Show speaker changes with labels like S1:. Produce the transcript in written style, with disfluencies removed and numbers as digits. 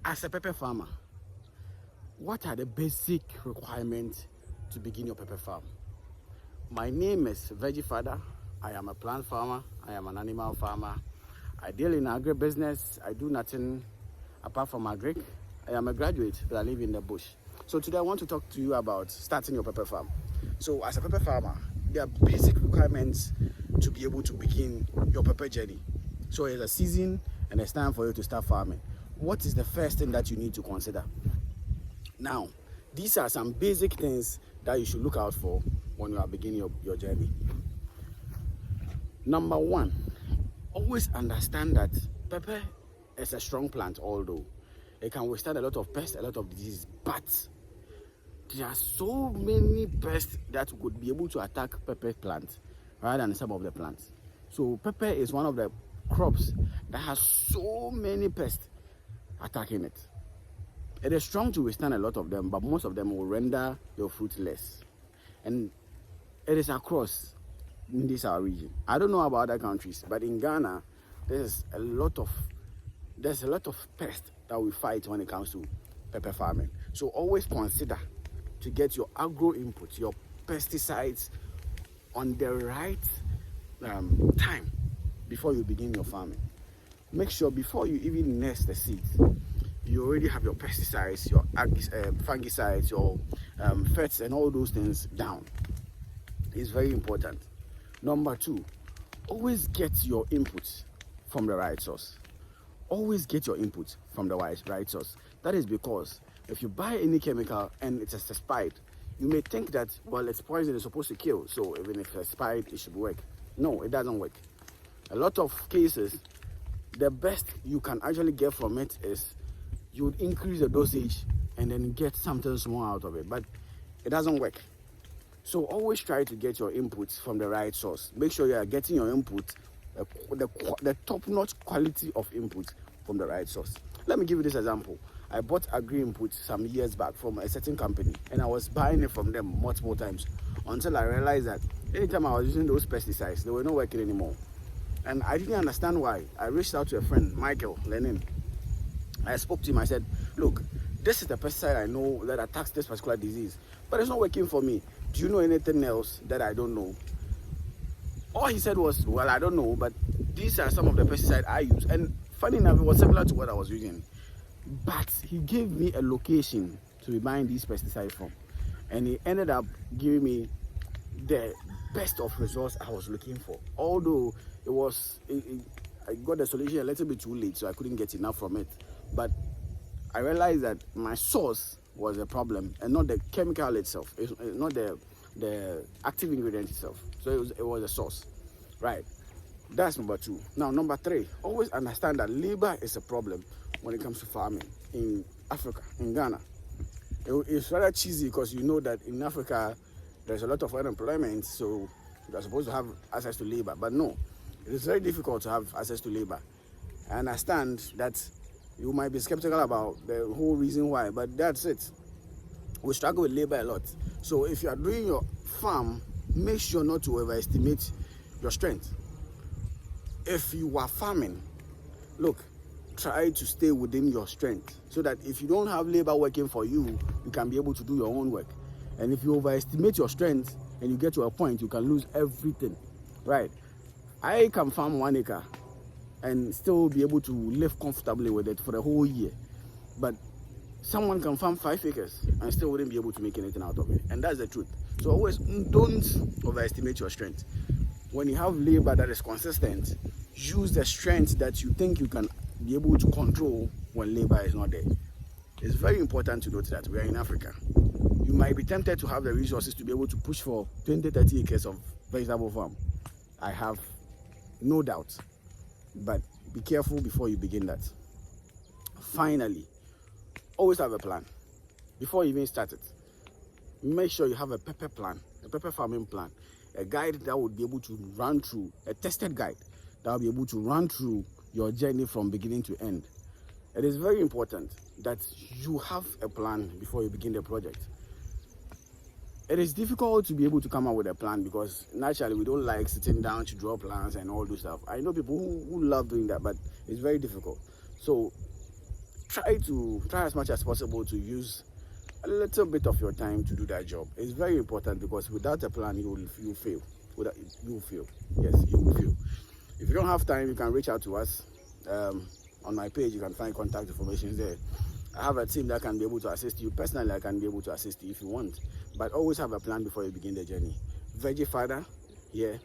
S1: As a pepper farmer, what are the basic requirements to begin your pepper farm? My name is Veggie Father. I am a plant farmer. I am an animal farmer. I deal in agribusiness. I do nothing apart from agric. I am a graduate, but I live in the bush. So today I want to talk to you about starting your pepper farm. So as a pepper farmer, there are basic requirements to be able to begin your pepper journey. So it's a season and it's time for you to start farming. What is the first thing that you need to consider? Now, these are some basic things that you should look out for when you are beginning your journey. Number one, always understand that pepper is a strong plant, although it can withstand a lot of pests, a lot of diseases, but there are so many pests that could be able to attack pepper plants rather than some of the plants. So pepper is one of the crops that has so many pests attacking it. It is strong to withstand a lot of them, but most of them will render your fruit less. And it is across in this our region. I don't know about other countries, but in Ghana, there's a lot of pests that we fight when it comes to pepper farming. So always consider to get your agro-inputs, your pesticides on the right time before you begin your farming. Make sure before you even nest the seeds, you already have your pesticides, your fungicides, your pests and all those things down. It's very important. Number two, always get your inputs from the right source. Always get your inputs from the right source. That is because if you buy any chemical and it's expired, you may think that, well, it's poison, it's supposed to kill, so even if it's expired, it should work. No, it doesn't work. A lot of cases, the best you can actually get from it is you would increase the dosage and then get something small out of it, but it doesn't work. So always try to get your inputs from the right source. Make sure you are getting your input, the top-notch quality of input from the right source. Let me give you this example. I bought agro-inputs some years back from a certain company, and I was buying it from them multiple times until I realized that anytime I was using those pesticides, they were not working anymore. And I didn't understand why. I reached out to a friend, Michael Lenin. I spoke to him. I said, look, this is the pesticide I know that attacks this particular disease, but it's not working for me. Do you know anything else that I don't know? All he said was, well, I don't know, but these are some of the pesticides I use. And funny enough, it was similar to what I was using. But he gave me a location to be buying these pesticides from. And he ended up giving me the best of results I was looking for. Although I got the solution a little bit too late, so I couldn't get enough from it. But I realized that my source was a problem and not the chemical itself. It's not the active ingredient itself. So it was a source, right? That's number two. Now, number three, always understand that labor is a problem when it comes to farming in Africa, in Ghana. It's rather cheesy because you know that in Africa, there's a lot of unemployment, so you're supposed to have access to labor. But no, it is very difficult to have access to labor. I understand that you might be skeptical about the whole reason why, but that's it. We struggle with labor a lot. So if you are doing your farm, make sure not to overestimate your strength. If you are farming, look, try to stay within your strength so that if you don't have labor working for you, you can be able to do your own work. And if you overestimate your strength and you get to a point, you can lose everything, right? I can farm 1 acre and still be able to live comfortably with it for the whole year. But someone can farm 5 acres and still wouldn't be able to make anything out of it. And that's the truth. So always don't overestimate your strength. When you have labor that is consistent, use the strength that you think you can be able to control when labor is not there. It's very important to note that we are in Africa. You might be tempted to have the resources to be able to push for 20-30 acres of vegetable farm. I have no doubt. But be careful before you begin that. Finally, always have a plan. Before you even start it, make sure you have a pepper plan, a pepper farming plan, a guide that would be able to run through, a tested guide that will be able to run through your journey from beginning to end. It is very important that you have a plan before you begin the project. It is difficult to be able to come up with a plan because naturally we don't like sitting down to draw plans and all those stuff. I know people who love doing that, but it's very difficult. So try as much as possible to use a little bit of your time to do that job. It's very important, because without a plan, you'll fail. You'll fail. Yes, you will fail. If you don't have time, you can reach out to us. On my page, you can find contact information there. I have a team that can be able to assist you. Personally, I can be able to assist you if you want. But always have a plan before you begin the journey. Veggie Father, yeah.